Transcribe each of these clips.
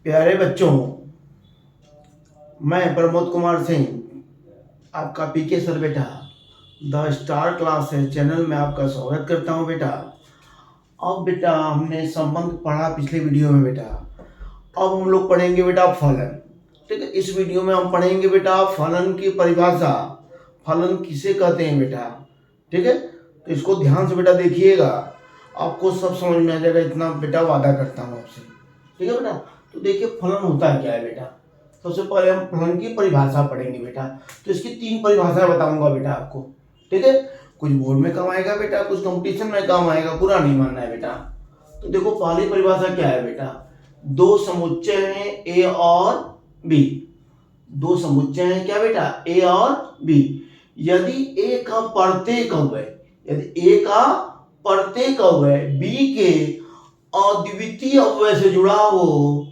प्यारे बच्चों, मैं प्रमोद कुमार सिंह, आपका पीके सर बेटा द स्टार क्लास है चैनल में आपका स्वागत करता हूं बेटा। अब बेटा हमने संबंध पढ़ा पिछले वीडियो में बेटा। अब हम लोग पढ़ेंगे बेटा फलन। ठीक है, इस वीडियो में हम पढ़ेंगे बेटा फलन की परिभाषा, फलन किसे कहते हैं बेटा। ठीक है, तो इसको ध्यान से बेटा देखिएगा, आपको सब समझ में आ जाएगा, इतना बेटा वादा करता हूँ आपसे। ठीक है बेटा, तो देखिए फलन होता है क्या है बेटा। सबसे पहले हम फलन की परिभाषा पढ़ेंगे बेटा। तो इसकी 3 परिभाषाएं बताऊंगा बेटा आपको। ठीक है, कुछ बोर्ड में काम आएगा बेटा, कुछ कंपटीशन में काम आएगा, पूरा नहीं मानना है बेटा। तो देखो पहली परिभाषा क्या है बेटा, दो समुच्चय हैं ए और बी। दो समुच्चय हैं क्या बेटा, ए और बी। यदि ए का प्रत्येक अवयव, यदि ए का प्रत्येक अवयव बी के अद्वितीय अवयव से जुड़ा हो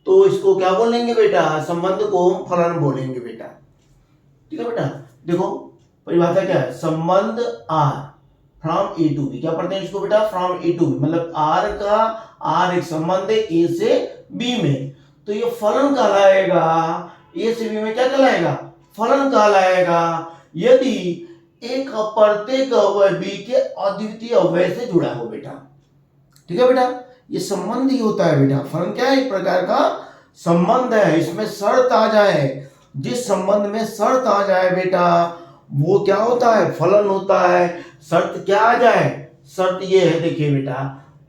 तो इसको क्या बोलेंगे बेटा, संबंध को हम फलन बोलेंगे बेटा। ठीक है बेटा, देखो परिभाषा क्या है, संबंध R from A to B. क्या पढ़ते हैं इसको बेटा, फ्रॉम ए टू बी, मतलब आर एक संबंध है ए से बी में, तो ये फलन कहलाएगा। ए से बी में क्या कहलाएगा, फलन कहलाएगा यदि एक प्रत्येक अवयव बी के अद्वितीय अवयव से जुड़ा हो बेटा। ठीक है बेटा, ये संबंध ही होता है बेटा। फलन क्या है, एक प्रकार का संबंध है, इसमें शर्त आ जाए, जिस संबंध में शर्त आ जाए बेटा वो क्या होता है, फलन होता है। शर्त क्या आ जाए, शर्त ये है, देखिए बेटा,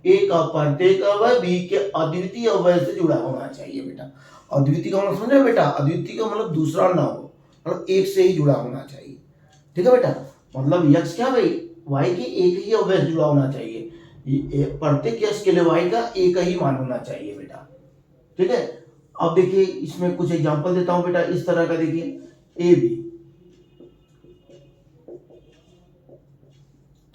एक प्रत्येक अवयव बी के अद्वितीय अवयव से जुड़ा होना चाहिए बेटा। अद्वितीय का मतलब समझे बेटा, अद्वितीय का मतलब दूसरा ना हो, मतलब एक से ही जुड़ा होना चाहिए। ठीक है बेटा, मतलब यक्ष क्या भाई, वाई के एक ही अवयव से जुड़ा होना चाहिए। प्रत्येक यक्ष के लिए वाई का एक ही मान होना चाहिए बेटा। ठीक है, अब देखिए इसमें कुछ एग्जांपल देता हूं बेटा, इस तरह का देखिए ए बी।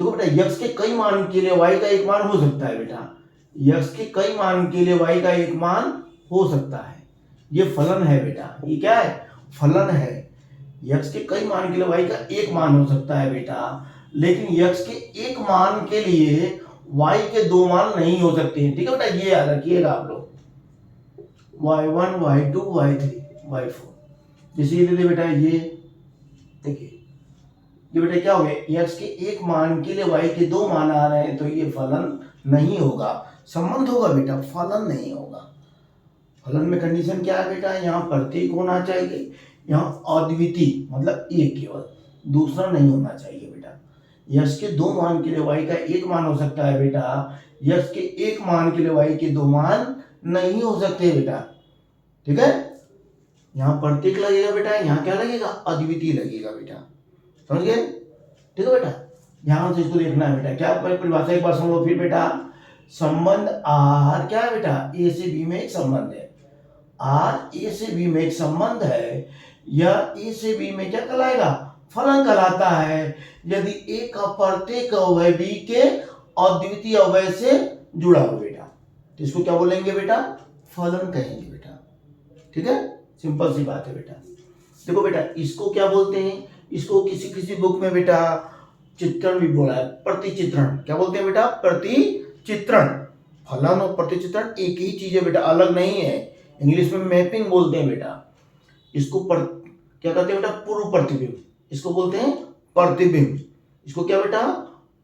तो बेटा यक्ष के कई मान के लिए वाई का एक मान हो सकता है बेटा, यक्ष के कई मान के लिए वाई का एक मान हो सकता है। ये फलन है बेटा, ये क्या है, फलन है। यक्ष के कई मान के लिए वाई का एक मान हो सकता है बेटा, लेकिन यक्ष के एक मान के लिए y के दो मान नहीं हो सकते हैं। ठीक है बेटा, ये याद रखिएगा आप लोग, y1 y2 y3 y4। जैसे ये दे बेटा, ये देखिए ये बेटा क्या हो गया, x के एक मान के लिए y के दो मान आ रहे हैं, तो ये फलन नहीं होगा, संबंध होगा बेटा, फलन नहीं होगा। फलन में कंडीशन क्या है बेटा, यहाँ प्रत्येक होना चाहिए, यहाँ अद्वितीय मतलब एक केवल, दूसरा नहीं होना चाहिए बेटा। यक्ष के दो मान के लिए y का एक मान हो सकता है बेटा, यक्ष के एक मान के लिए y के दो मान नहीं हो सकते बेटा। ठीक है, यहाँ प्रत्येक लगेगा बेटा, यहाँ क्या लगेगा, अद्वितीय लगेगा बेटा, समझ गए। ठीक है बेटा, ध्यान से इसको देखना है बेटा। क्या परिभाषा एक बार सुन लो फिर बेटा, संबंध आर क्या है बेटा, ए से बी में एक संबंध है, आर ए से बी में एक संबंध है, यह ए से बी में क्या कहलाएगा, फलन कहलाता है यदि एक का प्रत्येक अवयव बी के अद्वितीय अवयव से जुड़ा हो बेटा, तो इसको क्या बोलेंगे बेटा, फलन कहेंगे बेटा। ठीक है, सिंपल सी बात है बेटा। देखो बेटा इसको क्या बोलते हैं, इसको किसी किसी बुक में बेटा चित्रण भी बोला है, प्रतिचित्रण। क्या बोलते हैं बेटा, प्रतिचित्रण। फलन और प्रतिचित्रण एक ही चीज है बेटा, अलग नहीं है। इंग्लिश में मैपिंग बोलते हैं बेटा। इसको क्या कहते हैं बेटा, पूर्व प्रतिबिंब, इसको बोलते हैं प्रतिबिंब। इसको क्या बेटा,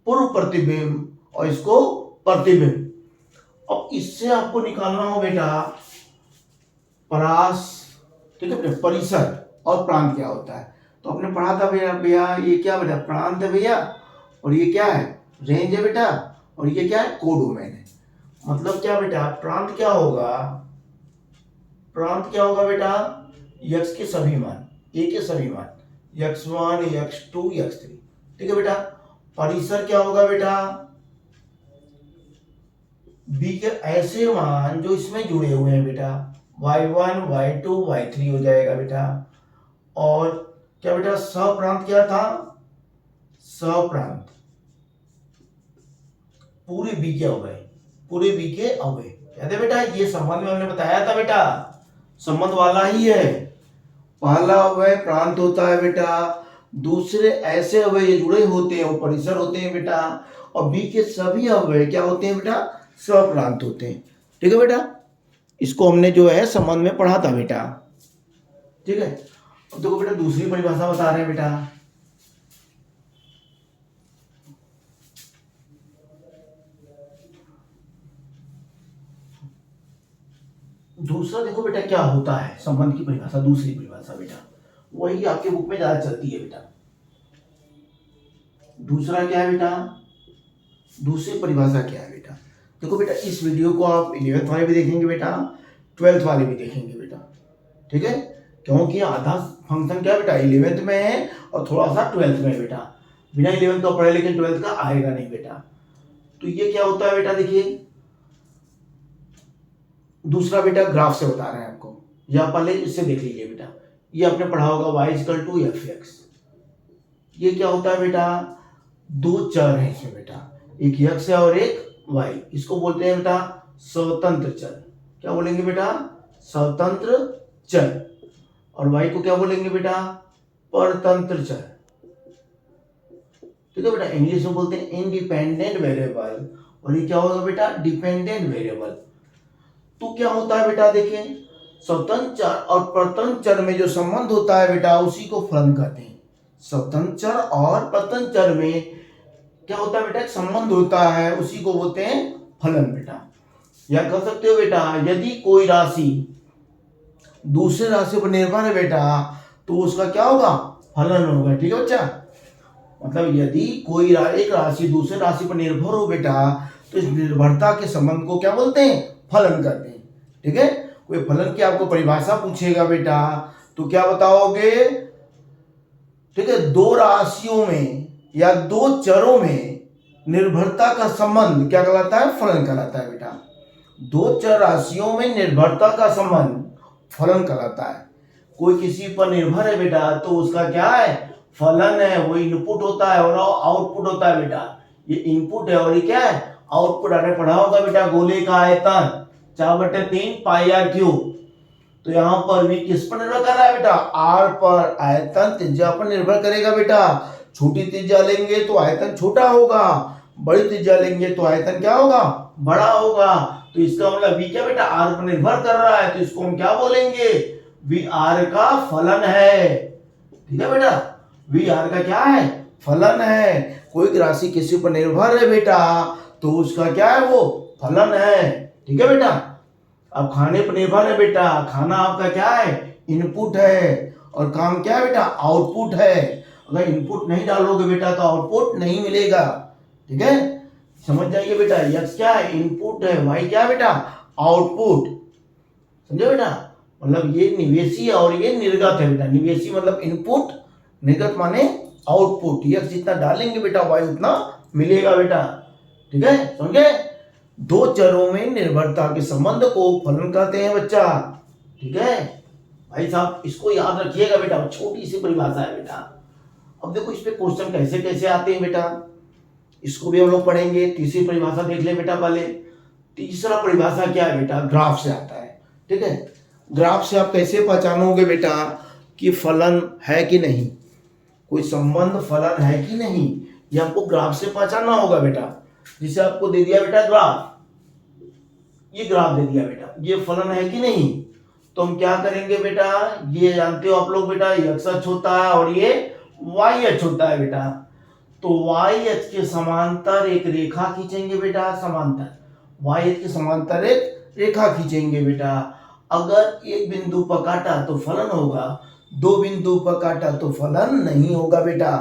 पूर्व प्रतिबिंब, और इसको प्रतिबिंब। अब इससे आपको निकालना हो बेटा परास, ठीक है बेटा, परिसर और प्रांत क्या होता है। तो आपने पढ़ा था भैया ये क्या बेटा, प्रांत है भैया, और ये क्या है, रेंज है बेटा, और ये क्या है, कोडोमेन है। मतलब क्या बेटा, प्रांत क्या होगा, प्रांत क्या होगा बेटा, यक्ष के सभी मान, ए के सभी मान, x1 x2 x3। ठीक है बेटा, परिसर क्या होगा बेटा, बी के ऐसे मान जो इसमें जुड़े हुए हैं बेटा, y1 y2 y3 हो जाएगा बेटा। और क्या बेटा, सप्रांत क्या था, सप्रांत पूरे बी के अवयव, पूरे बी के अवयव याद है बेटा, ये संबंध में हमने बताया था बेटा, संबंध वाला ही है। पहला अवयव प्रांत होता है बेटा, दूसरे ऐसे अवयव जुड़े होते हैं वो परिसर होते हैं बेटा, और बी के सभी अवयव क्या होते हैं बेटा, सप्रांत होते हैं। ठीक है बेटा, इसको हमने जो है संबंध में पढ़ा था बेटा, ठीक है। अब देखो बेटा दूसरी परिभाषा बता रहे हैं बेटा। दूसरा देखो बेटा क्या होता है संबंध की परिभाषा, दूसरी परिभाषा बेटा वही आपके बुक में ज्यादा चलती है बेटा। दूसरा क्या है बेटा, दूसरी परिभाषा क्या है बेटा। देखो बेटा इस वीडियो को आप 11th वाले भी देखेंगे बेटा, 12th वाले भी देखेंगे बेटा, ठीक है। क्योंकि आधा फंक्शन क्या है बेटा 11th में है और थोड़ा सा 12th में है बेटा। बिना 11th का पढ़े लेकिन 12th का आएगा नहीं बेटा। तो ये क्या होता है बेटा, देखिए दूसरा बेटा ग्राफ से बता रहे हैं आपको, या पहले इससे देख लीजिए बेटा। ये आपने पढ़ा होगा y = fx। ये क्या होता है बेटा, दो चर हैं इसमें बेटा, एक x है और एक y। इसको बोलते हैं बेटा स्वतंत्र चर। क्या बोलेंगे बेटा, स्वतंत्र चर। और y को क्या बोलेंगे बेटा, परतंत्र चर, ठीक है बेटा। इंग्लिश में बोलते हैं इंडिपेंडेंट वेरिएबल, और ये क्या होगा बेटा, डिपेंडेंट वेरिएबल। तो क्या होता है बेटा, देखिए स्वतंत्र चर और परतंत्र चर में जो संबंध होता है बेटा उसी को फलन कहते हैं। स्वतंत्र चर और परतंत्र चर में क्या होता है बेटा, एक संबंध होता है, उसी को बोलते हैं फलन बेटा। या कह सकते हो बेटा यदि कोई राशि दूसरे राशि पर निर्भर है बेटा तो उसका क्या होगा, फलन होगा, ठीक है बच्चा। मतलब यदि कोई एक राशि दूसरे राशि पर निर्भर हो बेटा तो इस निर्भरता के संबंध को क्या बोलते हैं, फलन करते हैं, ठीक है। कोई फलन की आपको परिभाषा पूछेगा बेटा तो क्या बताओगे, ठीक है। दो राशियों में या दो चरों में निर्भरता का संबंध क्या कहलाता है, फलन कहलाता है बेटा। दो चर राशियों में निर्भरता का संबंध फलन कहलाता है। कोई किसी पर निर्भर है बेटा तो उसका क्या है, फलन है। वो इनपुट होता है और आउटपुट होता है बेटा। ये इनपुट है और ये क्या है, आउटपुट। आपने पढ़ा होगा बेटा गोले का आयतन 4/3 πr3। तो यहाँ पर भी किस पर निर्भर कर रहा है बेटा, r पर। आयतन त्रिज्या पर निर्भर करेगा बेटा। छोटी त्रिज्या लेंगे तो आयतन छोटा होगा, बड़ी त्रिज्या लेंगे तो आयतन क्या होगा, बड़ा होगा। तो इसका मतलब v क्या बेटा, r पर निर्भर कर रहा है, तो इसको हम क्या बोलेंगे, v r का फलन है, ठीक है बेटा। v r का क्या है, फलन है। कोई राशि किसी पर निर्भर है बेटा तो उसका क्या है, वो फलन है, ठीक है बेटा। अब खाने पर निर्भर है बेटा, खाना आपका क्या है, इनपुट है, और काम क्या है बेटा, आउटपुट है। अगर इनपुट नहीं डालोगे बेटा तो आउटपुट नहीं मिलेगा, ठीक है। समझ जाइए बेटा, x क्या है, इनपुट है, y क्या है बेटा, आउटपुट, समझे बेटा। मतलब ये निवेशी है और ये निर्गत है बेटा। निवेशी मतलब इनपुट, निर्गत माने आउटपुट। x जितना डालेंगे बेटा y उतना मिलेगा बेटा, ठीक है, समझे। दो चरों में निर्भरता के संबंध को फलन कहते हैं बच्चा, ठीक है भाई साहब। इसको याद रखिएगा बेटा, छोटी सी परिभाषा है बेटा। अब देखो इस पे क्वेश्चन कैसे कैसे आते हैं बेटा, इसको भी हम लोग पढ़ेंगे। तीसरी परिभाषा देख ले बेटा पहले। तीसरा परिभाषा क्या है बेटा, ग्राफ से आता है, ठीक है। ग्राफ से आप कैसे पहचानोगे बेटा कि फलन है कि नहीं, कोई संबंध फलन है कि नहीं, ये आपको ग्राफ से पहचानना होगा बेटा। जिसे आपको दे दिया बेटा ग्राफ, ये ग्राफ दे दिया बेटा, ये फलन है कि नहीं, तो हम क्या करेंगे बेटा, ये जानते हो आप लोग बेटा, x अक्ष होता है और ये y अक्ष होता है बेटा। तो y अक्ष के समांतर एक रेखा खींचेंगे बेटा, समांतर y अक्ष के समांतर एक रेखा खींचेंगे बेटा। अगर एक बिंदु पर काटा तो फलन होगा, दो बिंदु पर काटा तो फलन नहीं होगा बेटा।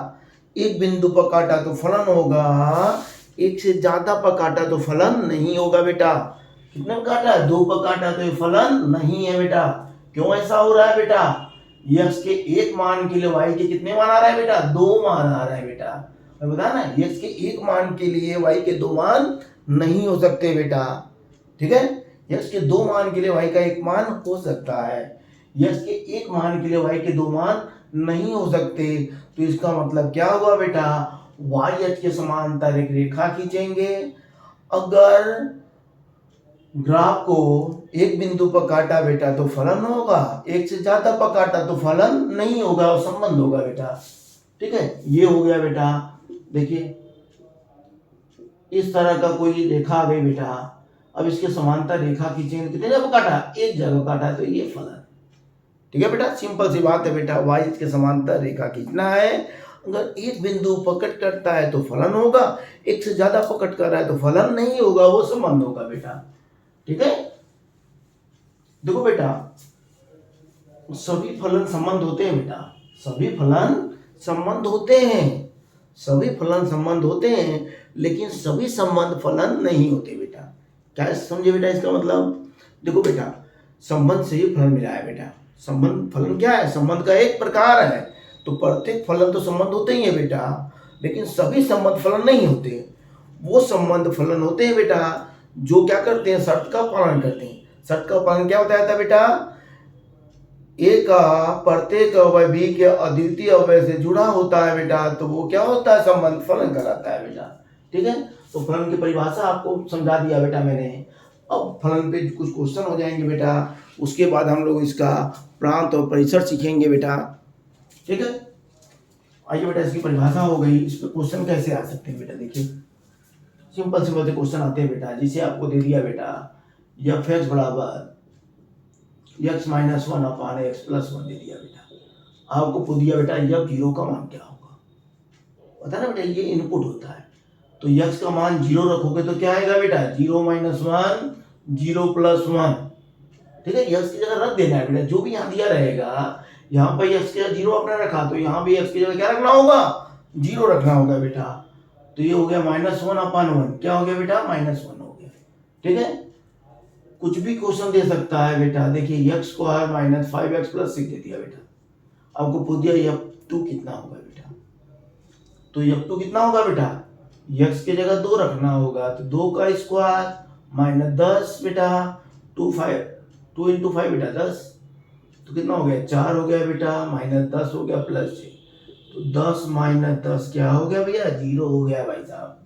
एक बिंदु पर काटा तो फलन होगा, एक से ज्यादा पर काटा तो फलन नहीं होगा बेटा। कितने पर काटा है, दो पर काटा तो ये फलन नहीं है बेटा। क्यों ऐसा हो रहा है बेटा, x के एक मान के लिए y के कितने मान आ रहा है बेटा, दो मान आ रहा है बेटा। मैं बता ना, x के एक मान के लिए y के दो मान नहीं हो सकते बेटा, ठीक है। x के दो मान के लिए y का एक मान हो सकता है, x के एक मान के लिए y के दो मान नहीं हो सकते। तो इसका मतलब क्या हुआ बेटा, y अक्ष के समांतर एक रेखा खींचेंगे। अगर ग्राफ को एक बिंदु पर काटा बेटा तो फलन होगा, एक से ज्यादा पर काटा तो फलन नहीं होगा और संबंध होगा बेटा, ठीक है। ये हो गया बेटा। देखिए इस तरह का कोई रेखा आ गई बेटा। अब इसके समांतर रेखा खींचेंगे, कितने जगह काटा, एक जगह काटा, तो ये फलन। ठीक है बेटा, सिंपल सी बात है बेटा, y के समांतर रेखा खींचना है। अगर एक बिंदु पकड़ करता है तो फलन होगा, एक से ज्यादा पकड़ कर रहा है तो फलन नहीं होगा, वो संबंध होगा बेटा। ठीक है, देखो बेटा, सभी फलन संबंध होते हैं बेटा, सभी फलन संबंध होते हैं, सभी फलन संबंध होते हैं, लेकिन सभी संबंध फलन नहीं होते बेटा। क्या समझे बेटा इसका मतलब? देखो बेटा, संबंध से ही फलन मिला है बेटा। संबंध फलन क्या है? संबंध का एक प्रकार है। तो प्रत्येक फलन तो संबंध होते ही है बेटा, लेकिन सभी संबंध फलन नहीं होते। वो संबंध फलन होते हैं बेटा जो क्या करते हैं, शर्त का पालन करते हैं। शर्त का पालन क्या होता है बेटा? ए का प्रत्येक अवयव बी के अद्वितीय अवयव से जुड़ा होता है बेटा, तो वो क्या होता है, संबंध फलन कहलाता है बेटा। ठीक है, तो फलन की परिभाषा आपको समझा दिया बेटा मैंने। अब फलन पे कुछ क्वेश्चन हो जाएंगे बेटा, उसके बाद हम लोग इसका प्रांत और परिसर सीखेंगे बेटा। ठीक है, आइए बेटा, इसकी परिभाषा हो गई, इस पर क्वेश्चन कैसे आ सकते हैं बेटा? देखिए, सिंपल सिंपल से क्वेश्चन आते हैं बेटा। जिसे आपको दे दिया बेटा एफ एक्स बराबर x minus one upon X plus one दे दिया बेटा। आपको पूछ दिया बेटा एफ जीरो का मान क्या होगा, पता ना बेटा, ये इनपुट होता है। तो x का मान जीरो रखोगे तो क्या आएगा बेटा, zero minus one, zero plus one. ठीक है, x की जगह रख देना है बेटा, जो भी यहाँ दिया रहेगा, यहाँ पर x की जगह जीरो आपने रखा तो यहाँ भी x की जगह क्या रखना होगा, जीरो रखना होगा बेटा। तो ये हो गया माइनस वन अपान वन, क्या हो गया बेटा, माइनस वन हो गया। ठीक है, कुछ भी क्वेश्चन दे सकता है बेटा। देखिए X square minus five X plus six दे दिया बेटा। आपको पूछ दिया एफ टू कितना होगा बेटा, तो एफ टू कितना होगा बेटा, एक्स की जगह दो रखना होगा, तो दो का स्क्वायर माइनस दस बेटा, टू इंटू फाइव बेटा दस, तो कितना हो गया, चार हो गया बेटा, माइनस दस हो गया प्लस छः, तो दस माइनस दस क्या हो गया भैया, जीरो हो गया भाई साहब।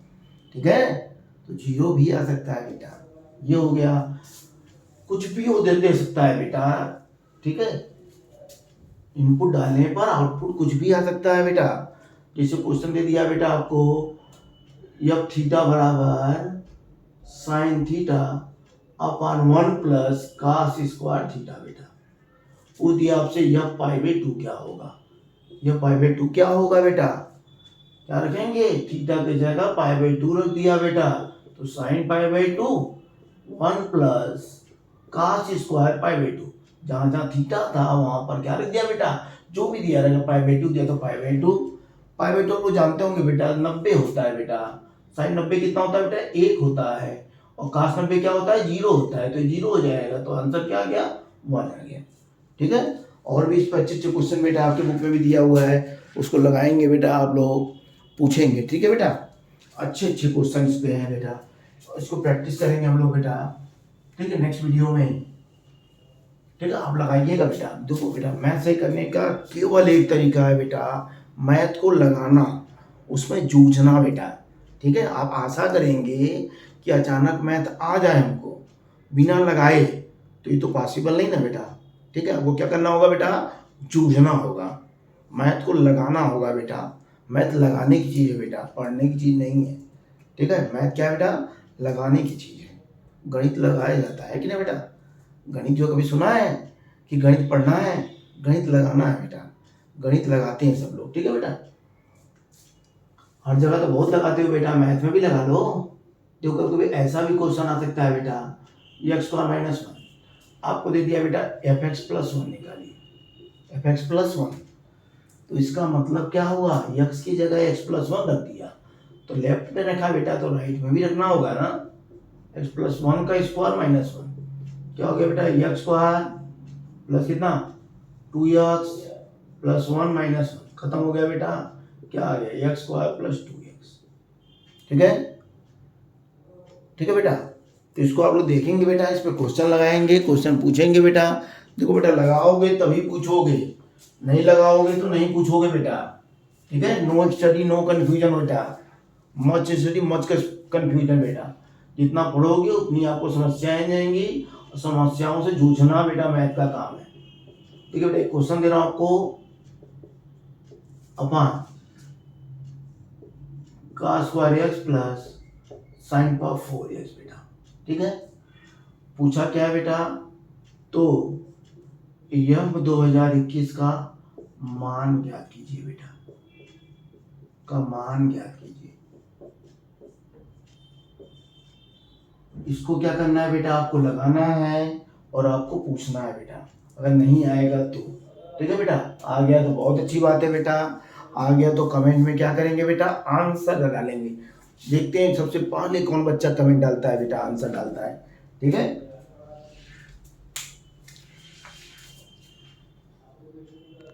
ठीक है, तो जीरो भी आ सकता है बेटा, ये हो गया। कुछ भी वो दे सकता है बेटा। ठीक है, इनपुट डालने पर आउटपुट कुछ भी आ सकता है बेटा। जैसे क्वेश्चन दे दिया बेटा आपको एफ थीटा बराबर sine theta upon one plus cos square theta बेटा। वो दिया आपसे एफ पाई बाई टू क्या होगा, एफ पाई बाई टू क्या होगा बेटा, क्या रखेंगे, थीटा की जगह पाई बाई टू रख दिया बेटा, तो sine pi by two one plus cos square pi by two. जहां जहां थीटा था वहां पर क्या रख दिया बेटा, जो भी दिया रहेगा, पाई बाई टू दिया तो पाई by to. Pi by to आपको जानते होंगे बेटा 90 होता है बेटा। साइन 90 कितना होता है बेटा, एक होता है, और कास 90 क्या होता है, जीरो होता है, तो जीरो हो जाएगा, तो आंसर क्या आ गया, वन आ गया। ठीक है, और भी इस पर अच्छे अच्छे क्वेश्चन बेटा आपके बुक में भी दिया हुआ है, उसको लगाएंगे बेटा, आप लोग पूछेंगे। ठीक है बेटा, अच्छे अच्छे क्वेश्चन इस पे हैं बेटा, इसको प्रैक्टिस करेंगे हम लोग बेटा। ठीक है, नेक्स्ट वीडियो में। ठीक है, आप लगाइएगा बेटा। देखो बेटा, मैथ सही करने का केवल एक तरीका है बेटा, मैथ को लगाना, उसमें जूझना बेटा। ठीक है, आप आशा करेंगे कि अचानक मैथ आ जाए हमको बिना लगाए, तो ये तो पॉसिबल नहीं ना बेटा। ठीक है, आपको क्या करना होगा बेटा, जूझना होगा, मैथ को लगाना होगा बेटा। मैथ लगाने की चीज़ है बेटा, पढ़ने की चीज़ नहीं है। ठीक है, मैथ क्या है बेटा, लगाने की चीज़ है। गणित लगाया जाता है कि ना बेटा, गणित जो कभी सुना है कि गणित पढ़ना है, गणित लगाना है बेटा, गणित लगाते हैं सब लोग। ठीक है बेटा, हर जगह तो बहुत लगाते हो बेटा, मैथ में भी लगा लो। देखो कभी कभी ऐसा भी क्वेश्चन आ सकता है बेटा, एक्स स्क्वायर माइनस वन, आपको दे दिया बेटा एफ एक्स प्लस वन निकालिए, एफ एक्स प्लस वन, तो इसका मतलब क्या हुआ, एक्स की जगह एक्स प्लस वन रख दिया, तो लेफ्ट में रखा बेटा तो राइट में भी रखना होगा ना। एक्स प्लस वन का स्क्वायर माइनस वन, क्या हो गया बेटा, एक्स स्क्वायर प्लस कितना, two x plus one minus one, खत्म हो गया बेटा, क्या आ गया, x square plus two x. ठीक है, ठीक है बेटा, तो इसको आप लोग देखेंगे बेटा, इस पर क्वेश्चन लगाएंगे, क्वेश्चन पूछेंगे बेटा। देखो बेटा, लगाओगे तभी पूछोगे, नहीं लगाओगे तो नहीं पूछोगे बेटा। ठीक है, नो स्टडी नो कन्फ्यूजन बेटा, मच स्टडी मच कन्फ्यूजन बेटा। जितना पढ़ोगे उतनी आपको समस्याएं जाएंगी, और समस्याओं से जूझना बेटा मैथ का काम है। ठीक है बेटा, क्वेश्चन दे रहा हूं आपको, अपान का square x plus sine power four x बेटा। ठीक है, पूछा क्या है बेटा, तो यह 2021 का मान ज्ञात कीजिए बेटा, का मान ज्ञात कीजिए। इसको क्या करना है बेटा, आपको लगाना है और आपको पूछना है बेटा, अगर नहीं आएगा तो। ठीक है बेटा, आ गया तो बहुत अच्छी बात है बेटा, आ गया तो कमेंट में क्या करेंगे बेटा, आंसर डालेंगे। देखते हैं सबसे पहले कौन बच्चा कमेंट डालता है बेटा, आंसर डालता है। ठीक है।